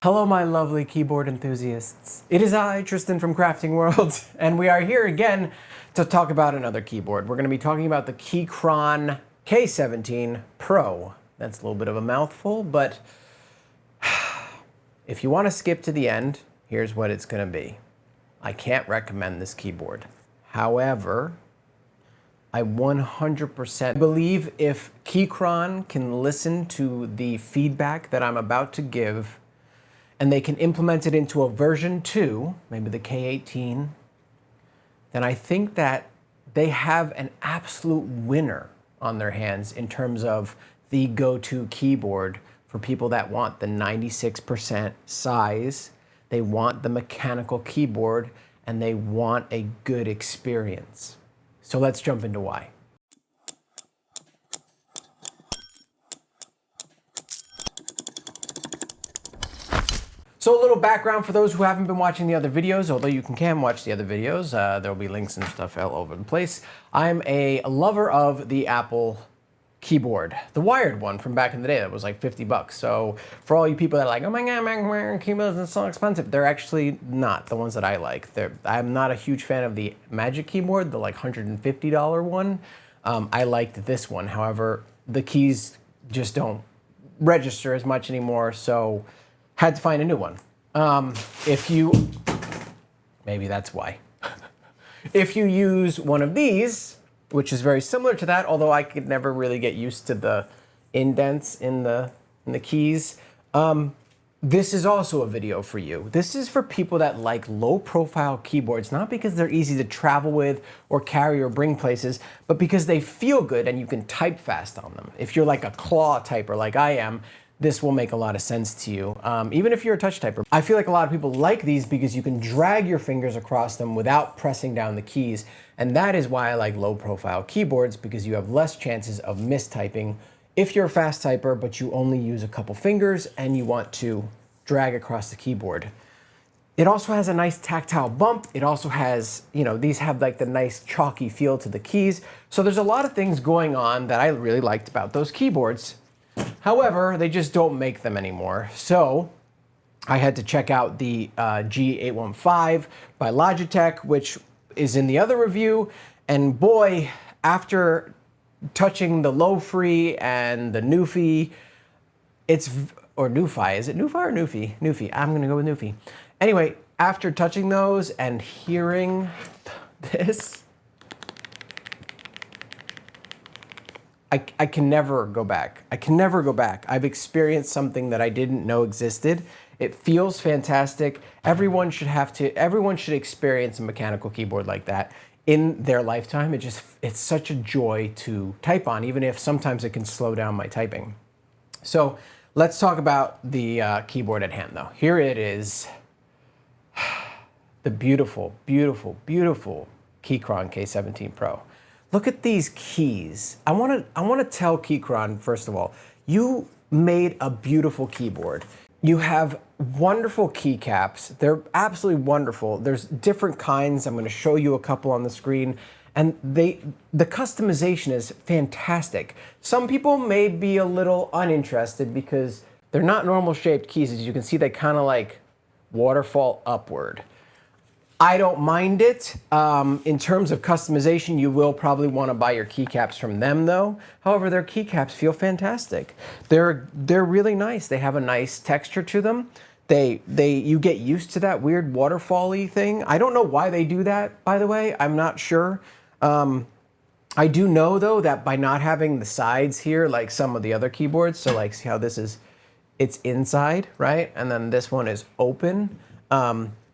Hello, my lovely keyboard enthusiasts. It is I, Tristan from Crafting World, and we are here again to talk about another keyboard. We're going to be talking about the Keychron K17 Pro. That's a little bit of a mouthful, but if you want to skip to the end, here's what it's going to be. I can't recommend this keyboard. However, I 100% believe if Keychron can listen to the feedback that I'm about to give, and they can implement it into a version 2, maybe the K18, then I think that they have an absolute winner on their hands in terms of the go-to keyboard for people that want the 96% size, they want the mechanical keyboard, and they want a good experience. So let's jump into why. So a little background for those who haven't been watching the other videos, although you can watch the other videos, there'll be links and stuff all over the place. I'm a lover of the Apple keyboard, the wired one from back in the day that was like 50 bucks. So for all you people that are like, oh my God, keyboards are so expensive, they're actually not the ones that I like. I'm not a huge fan of the Magic keyboard, the like $150 one. I liked this one. However, the keys just don't register as much anymore, so had to find a new one. Maybe that's why. If you use one of these, which is very similar to that, although I could never really get used to the indents in the keys, this is also a video for you. This is for people that like low profile keyboards, not because they're easy to travel with or carry or bring places, but because they feel good and you can type fast on them. If you're like a claw typer like I am, this will make a lot of sense to you, even if you're a touch typer. I feel like a lot of people like these because you can drag your fingers across them without pressing down the keys, and that is why I like low profile keyboards, because you have less chances of mistyping if you're a fast typer, but you only use a couple fingers and you want to drag across the keyboard. It also has a nice tactile bump. It also has, these have like the nice chalky feel to the keys. So there's a lot of things going on that I really liked about those keyboards. However, they just don't make them anymore. So I had to check out the G815 by Logitech, which is in the other review. And boy, after touching the Lofree and the Nuphy, or Nuphy, is it Nuphy or Nuphy? Nuphy, I'm gonna go with Nuphy. Anyway, after touching those and hearing this, I can never go back. I can never go back. I've experienced something that I didn't know existed. It feels fantastic. Everyone should experience a mechanical keyboard like that in their lifetime. It's such a joy to type on, even if sometimes it can slow down my typing. So let's talk about the keyboard at hand though. Here it is. The beautiful, beautiful, beautiful Keychron K17 Pro. Look at these keys. I want to tell Keychron, first of all, you made a beautiful keyboard. You have wonderful keycaps. They're absolutely wonderful. There's different kinds. I'm going to show you a couple on the screen. And the customization is fantastic. Some people may be a little uninterested because they're not normal shaped keys. As you can see, they kind of like waterfall upward. I don't mind it. In terms of customization, you will probably want to buy your keycaps from them though. However, their keycaps feel fantastic. They're really nice. They have a nice texture to them. You get used to that weird waterfall-y thing. I don't know why they do that, by the way. I'm not sure. I do know though that by not having the sides here like some of the other keyboards, so like see how this is, it's inside, right? And then this one is open.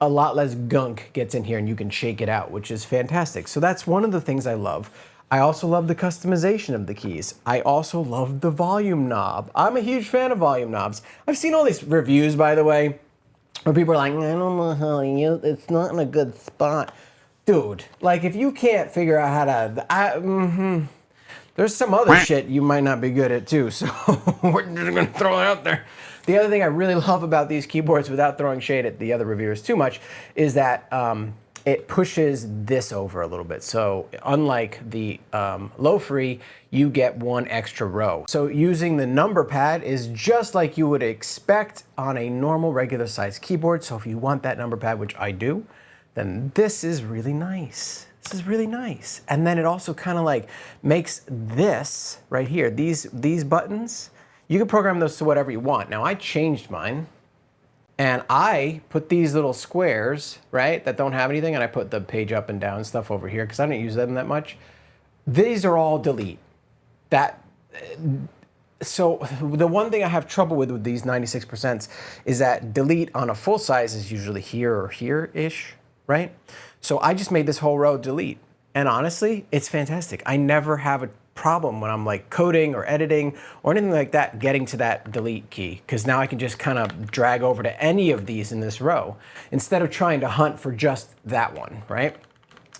A lot less gunk gets in here and you can shake it out, which is fantastic. So that's one of the things I love. I also love the customization of the keys. I also love the volume knob. I'm a huge fan of volume knobs. I've seen all these reviews, by the way, where people are like, I don't know how to use it. It's not in a good spot. Dude, like if you can't figure out how to, there's some other shit you might not be good at too. So we're just gonna throw it out there. The other thing I really love about these keyboards, without throwing shade at the other reviewers too much, is that it pushes this over a little bit. So unlike the Lofree, you get one extra row. So using the number pad is just like you would expect on a normal regular size keyboard. So if you want that number pad, which I do, then this is really nice. This is really nice. And then it also kind of like makes this right here, these buttons, you can program those to whatever you want. Now I changed mine and I put these little squares, right, that don't have anything, and I put the page up and down stuff over here because I don't use them that much. These are all delete. So the one thing I have trouble with these 96% is that delete on a full size is usually here or here-ish, right? So I just made this whole row delete. And honestly, it's fantastic. I never have a problem when I'm like coding or editing or anything like that, getting to that delete key, because now I can just kind of drag over to any of these in this row instead of trying to hunt for just that one, right?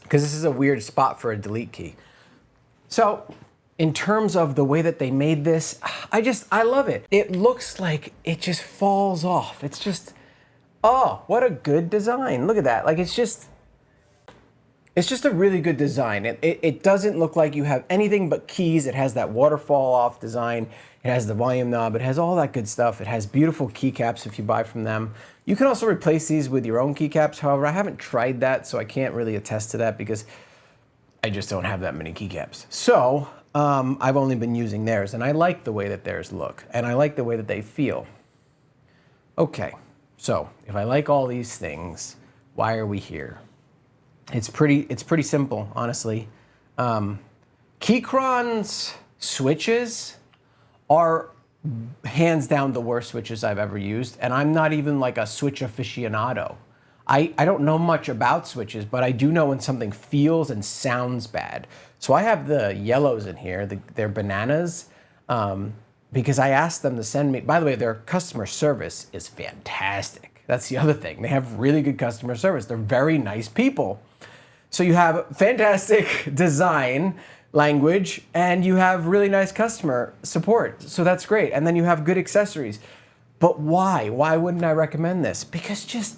Because this is a weird spot for a delete key. So in terms of the way that they made this, I love it. It looks like it just falls off. It's just, oh, what a good design. Look at that. Like, it's just a really good design. It doesn't look like you have anything but keys. It has that waterfall off design. It has the volume knob. It has all that good stuff. It has beautiful keycaps if you buy from them. You can also replace these with your own keycaps. However, I haven't tried that, so I can't really attest to that because I just don't have that many keycaps. So I've only been using theirs, and I like the way that theirs look, and I like the way that they feel. Okay, so if I like all these things, why are we here? It's pretty simple, honestly. Keychron's switches are hands down the worst switches I've ever used, and I'm not even like a switch aficionado. I don't know much about switches, but I do know when something feels and sounds bad. So I have the yellows in here, they're bananas, because I asked them to send me, by the way, their customer service is fantastic. That's the other thing. They have really good customer service. They're very nice people. So you have fantastic design language and you have really nice customer support. So that's great. And then you have good accessories. But why? Why wouldn't I recommend this? Because just,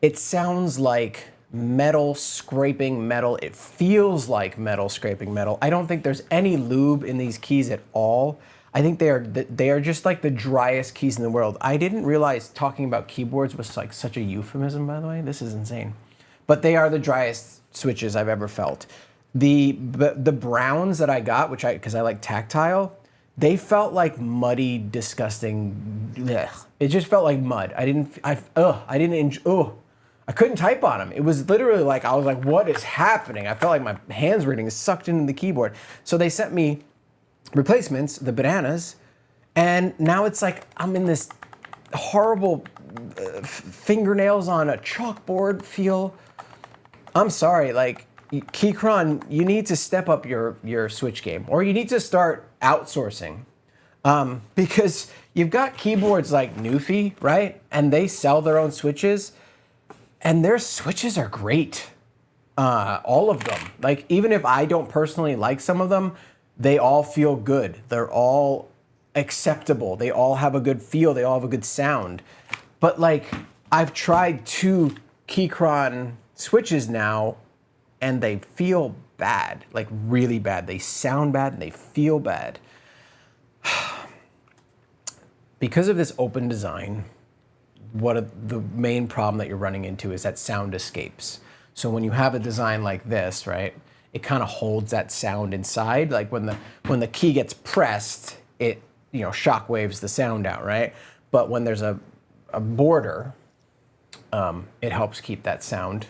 it sounds like metal scraping metal. It feels like metal scraping metal. I don't think there's any lube in these keys at all. I think they are just like the driest keys in the world. I didn't realize talking about keyboards was like such a euphemism, by the way. This is insane. But they are the driest switches I've ever felt. The browns that I got, because I like Tactile, they felt like muddy, disgusting. Ugh. It just felt like mud. I couldn't type on them. It was literally like, I was like, what is happening? I felt like my hands were getting sucked into the keyboard. So they sent me replacements, the bananas, and now it's like I'm in this horrible fingernails on a chalkboard feel. I'm sorry, like, Keychron, you need to step up your switch game, or you need to start outsourcing. Because you've got keyboards like Nuphy, right? And they sell their own switches, and their switches are great. All of them. Like, even if I don't personally like some of them, they all feel good. They're all acceptable. They all have a good feel. They all have a good sound. But like, I've tried 2 Keychron switches now, and they feel bad, like really bad. They sound bad and they feel bad. Because of this open design, the main problem that you're running into is that sound escapes. So when you have a design like this, right, it kind of holds that sound inside. Like when the key gets pressed, it, you know, shock waves the sound out, right? But when there's a border, it helps keep that sound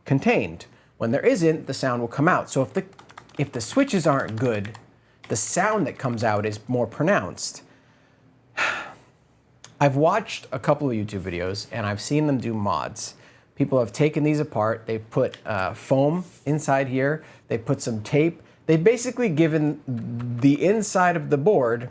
contained. When there isn't, the sound will come out. So if the switches aren't good, the sound that comes out is more pronounced. I've watched a couple of YouTube videos and I've seen them do mods. People have taken these apart, they've put foam inside here, they put some tape. They've basically given the inside of the board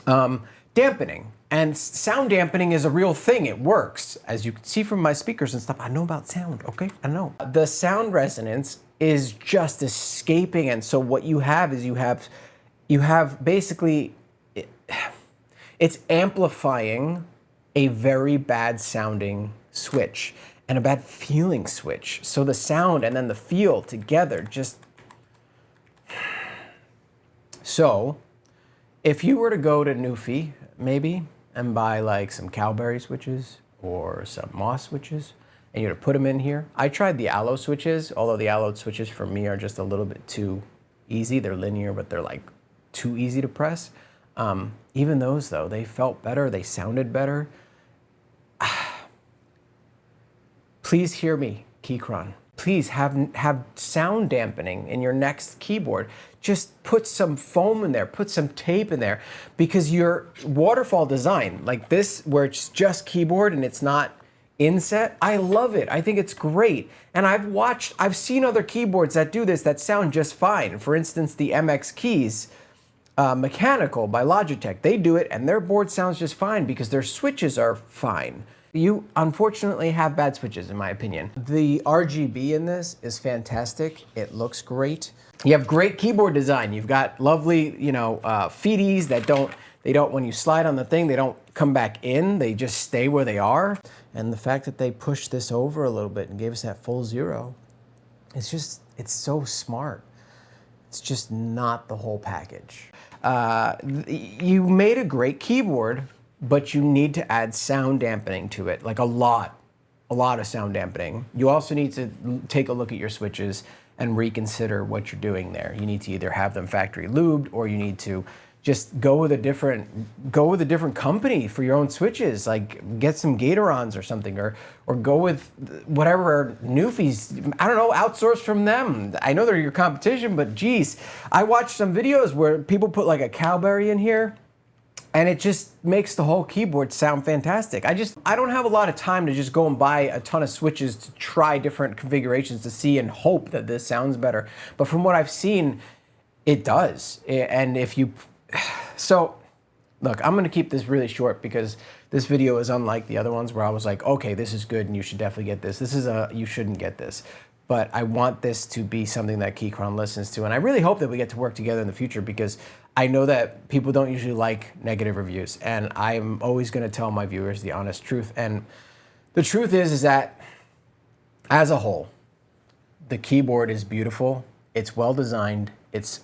dampening. And sound dampening is a real thing, it works. As you can see from my speakers and stuff, I know about sound, okay? I know. The sound resonance is just escaping. And so what you have is you have basically, it's amplifying a very bad sounding switch and a bad feeling switch. So the sound and then the feel together just... So if you were to go to Nuphy, maybe, and buy like some Cowberry switches or some Moss switches, and you were to put them in here. I tried the Aloe switches, although the Aloe switches for me are just a little bit too easy. They're linear, but they're like too easy to press. Even those though, they felt better, they sounded better. Please hear me, Keychron. Please have sound dampening in your next keyboard. Just put some foam in there, put some tape in there, because your waterfall design, like this, where it's just keyboard and it's not inset, I love it. I think it's great. And I've seen other keyboards that do this that sound just fine. For instance, the MX Keys Mechanical by Logitech, they do it and their board sounds just fine because their switches are fine. You unfortunately have bad switches, in my opinion. The RGB in this is fantastic. It looks great. You have great keyboard design. You've got lovely, feeties that when you slide on the thing, they don't come back in. They just stay where they are. And the fact that they pushed this over a little bit and gave us that full zero, it's so smart. It's just not the whole package. You made a great keyboard, but you need to add sound dampening to it, like a lot of sound dampening. You also need to take a look at your switches and reconsider what you're doing there. You need to either have them factory lubed, or you need to just go with a different company for your own switches, like get some Gaterons or something, or go with whatever Nuphy's, I don't know, outsource from them. I know they're your competition, but geez, I watched some videos where people put like a Cowberry in here, and it just makes the whole keyboard sound fantastic. I don't have a lot of time to just go and buy a ton of switches to try different configurations to see and hope that this sounds better. But from what I've seen, it does. And so look, I'm gonna keep this really short because this video is unlike the other ones where I was like, okay, this is good and you should definitely get this. This is you shouldn't get this. But I want this to be something that Keychron listens to. And I really hope that we get to work together in the future, because I know that people don't usually like negative reviews. And I'm always gonna tell my viewers the honest truth. And the truth is that as a whole, the keyboard is beautiful. It's well designed. It's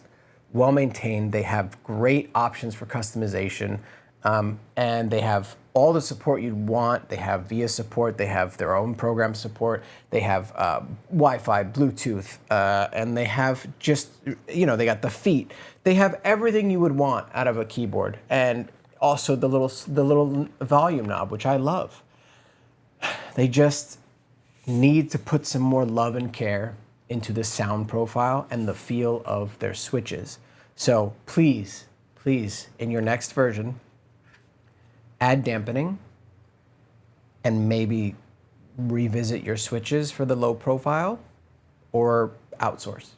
well maintained. They have great options for customization. And they have all the support you'd want. They have VIA support. They have their own program support. They have Wi-Fi, Bluetooth, and they have just, they got the feet. They have everything you would want out of a keyboard, and also the little volume knob, which I love. They just need to put some more love and care into the sound profile and the feel of their switches. So please, in your next version, add dampening and maybe revisit your switches for the low profile, or outsource.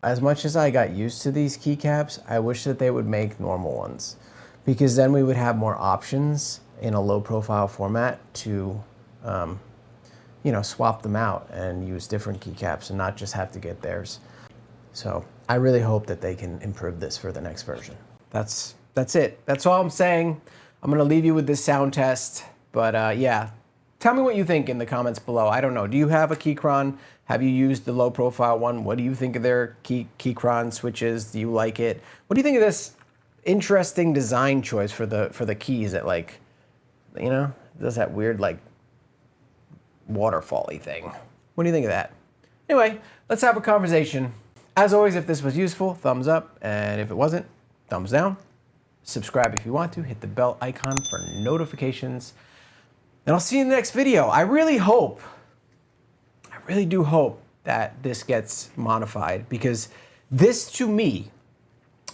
As much as I got used to these keycaps, I wish that they would make normal ones, because then we would have more options in a low profile format to swap them out and use different keycaps and not just have to get theirs. So I really hope that they can improve this for the next version. That's it. That's all I'm saying. I'm gonna leave you with this sound test, but yeah. Tell me what you think in the comments below. I don't know, do you have a Keychron? Have you used the low profile one? What do you think of their Keychron switches? Do you like it? What do you think of this interesting design choice for the keys that, like, does that weird like waterfall-y thing? What do you think of that? Anyway, let's have a conversation. As always, if this was useful, thumbs up, and if it wasn't, thumbs down. Subscribe if you want to, hit the bell icon for notifications, and I'll see you in the next video. I really do hope that this gets modified, because this, to me,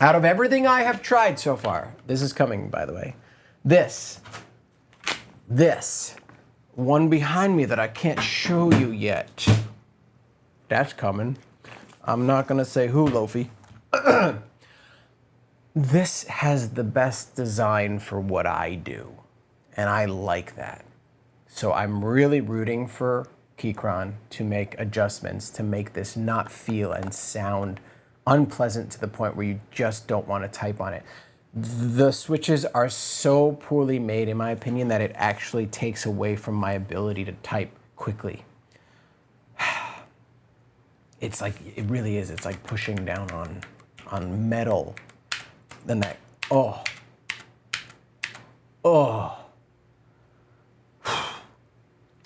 out of everything I have tried so far, this is coming, by the way, this one behind me that I can't show you yet, that's coming. I'm not gonna say who, Lofree. This has the best design for what I do, and I like that. So I'm really rooting for Keychron to make adjustments to make this not feel and sound unpleasant to the point where you just don't want to type on it. The switches are so poorly made, in my opinion, that it actually takes away from my ability to type quickly. It's like, it really is. It's like pushing down on metal. Then that, oh. All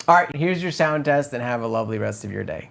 right, here's your sound test, and have a lovely rest of your day.